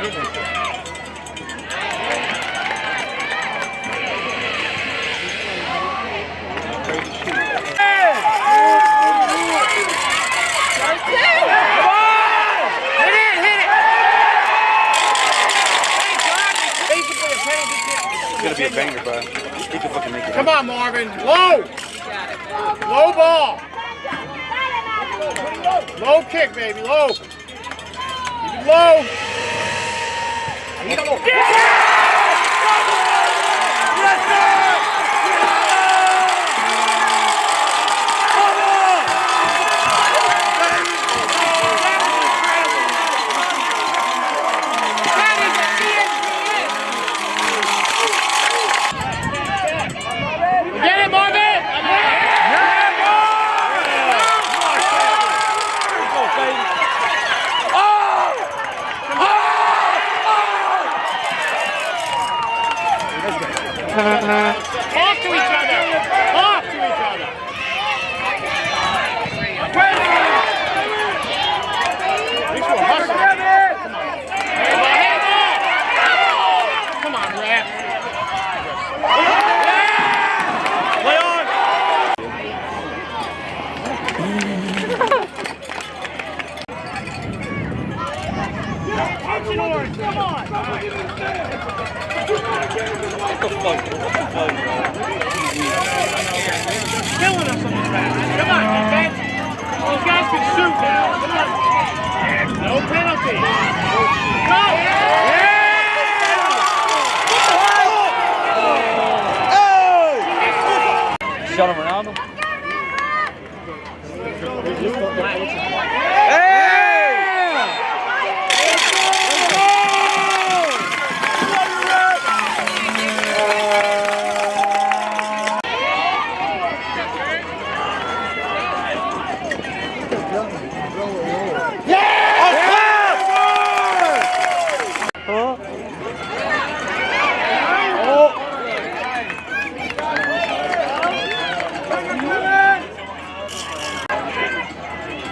It's gonna be a banger, bro. He can fucking make it. Come on, Marvin. Low. Low ball. Low kick, baby. Low. Keep it low. Yeah! Talk to each other. Talk to each other. These were hustling. Come on, Rap. Play on. Action orange. Come on. What the fuck? Killing us on this back. Come on, defense. Those guys can shoot now. Come on. No penalty. Go! Yeah! Shut him around him.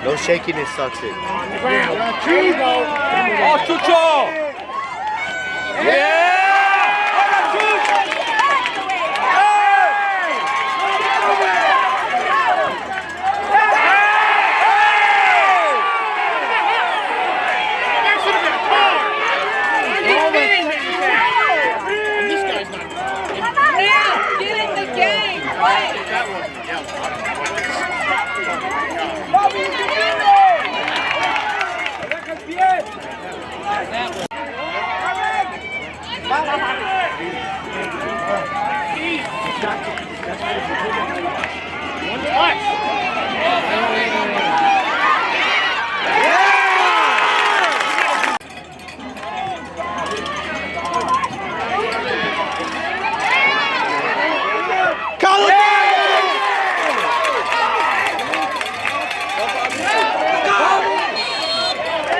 No shaking, it sucks it. Oh, Chucho! Yeah!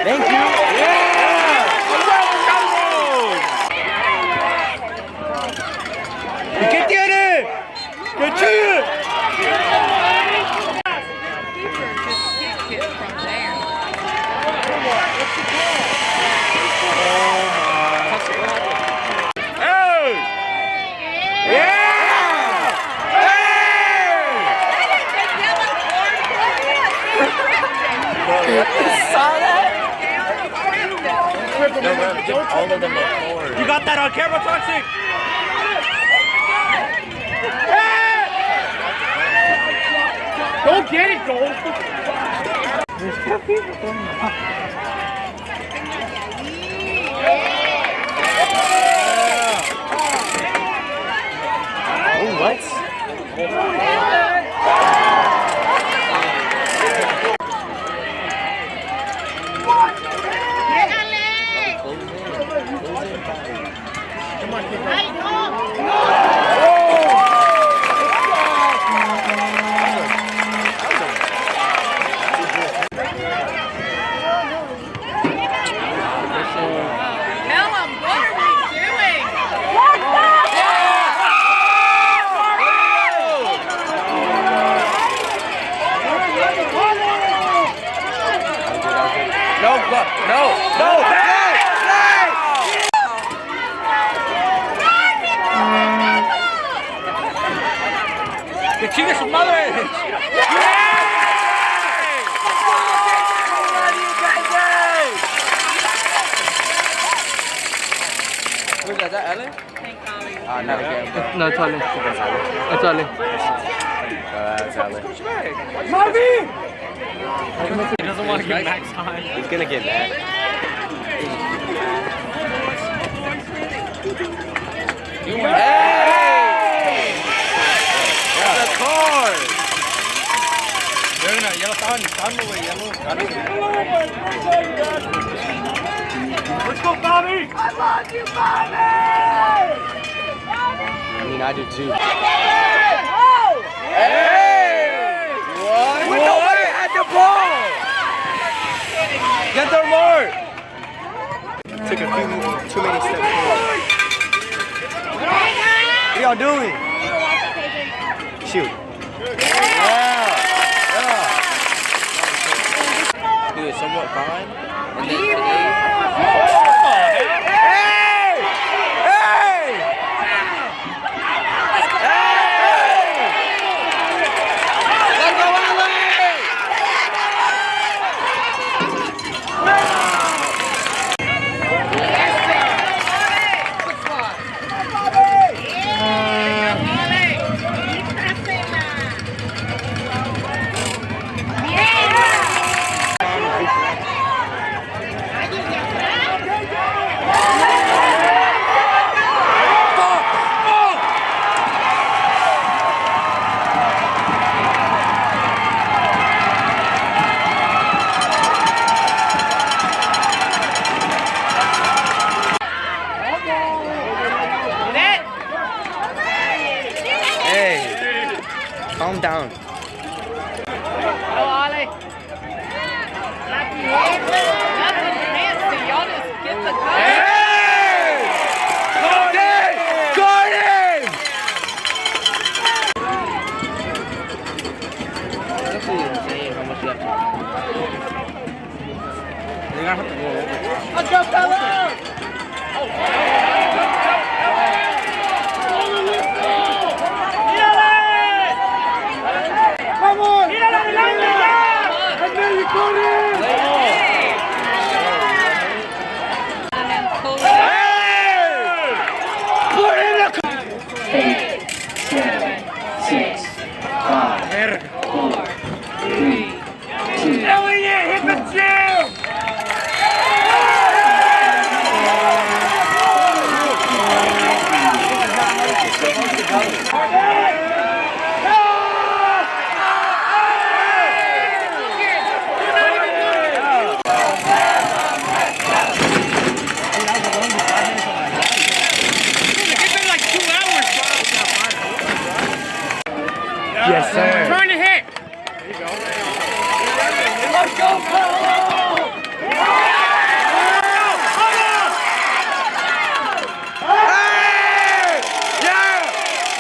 Thank you. ¿Y qué tiene? ¡Qué chido! All of them are forward. You got that on camera, Toxic? Don't get it, goal. Oh, what? Who's that? Is that Ellen? No, again. No, it's Ollie. It's Ollie. That's Alex. He doesn't want to get max time. He's gonna get mad. Hey! That's a card! No, yellow found away, yellow. Let's go, Bobby! I mean, I do too. Hey! What? With the way at the ball! Get the mark! Took a few too many steps forward. What y'all doing? Shoot. He was somewhat fine. And then today... Calm down. Go, Ollie. Y'all just get the car. Hey! Gordon! Gordon! It's actually insane how much you have to do. You're gonna have to go over. Let's go, Pelham! Come on! Get out of the line, guys! I know you got it! Put in the... 8, 7, 6, 5, 4, 3, 2. Elliot, hit the gym! Yes, sir. Turn to hit! Let's go, Hey! Yeah!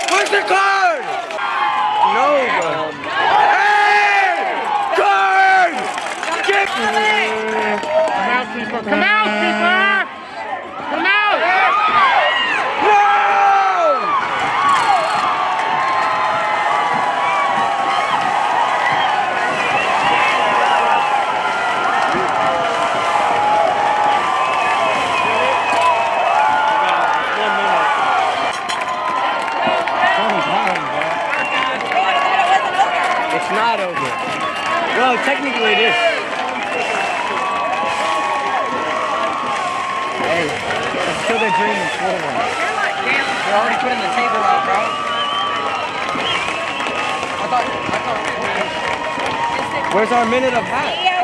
Push the card! No, bro. Hey! Card! Get... Come out, keeper! Come out, keeper! Come out! No! It's not over. Well, technically it is. Hey, let's kill their dream and spoil them. They're already putting the table out, bro. I thought. Where's our minute of hat?